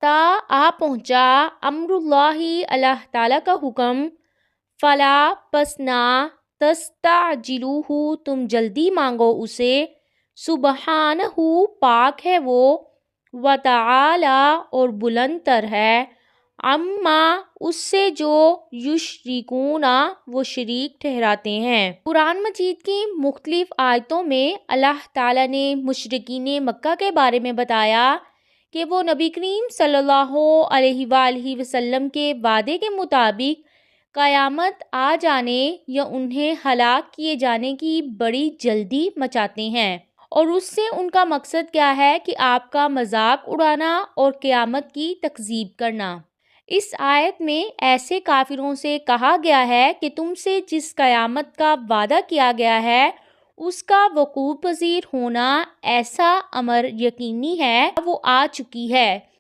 रास्ता आ पहुँचा, अम्रुल्लाहि अल्लाह ताला का हुक्म, फला पस ना तस्ताजिलूहु तुम जल्दी मांगो उसे, सुबहानहु पाक है वो, व तआला और बुलंद तर है, अम्मा उससे जो युशरिकूना वो शरीक ठहराते हैं। कुरान मजीद की मुख्तलिफ आयतों में अल्लाह ताला ने मुशरिकीन मक्का के बारे में बताया कि वो नबी करीम सल्लल्लाहु अलैहि वसल्लम के वादे के मुताबिक क़यामत आ जाने या उन्हें हलाक किए जाने की बड़ी जल्दी मचाते हैं, और उससे उनका मकसद क्या है कि आपका मजाक उड़ाना और क़यामत की तकज़ीब करना। इस आयत में ऐसे काफिरों से कहा गया है कि तुमसे जिस क़यामत का वादा किया गया है उसका वकूअ पज़ीर होना ऐसा अमर यकीनी है, वो आ चुकी है।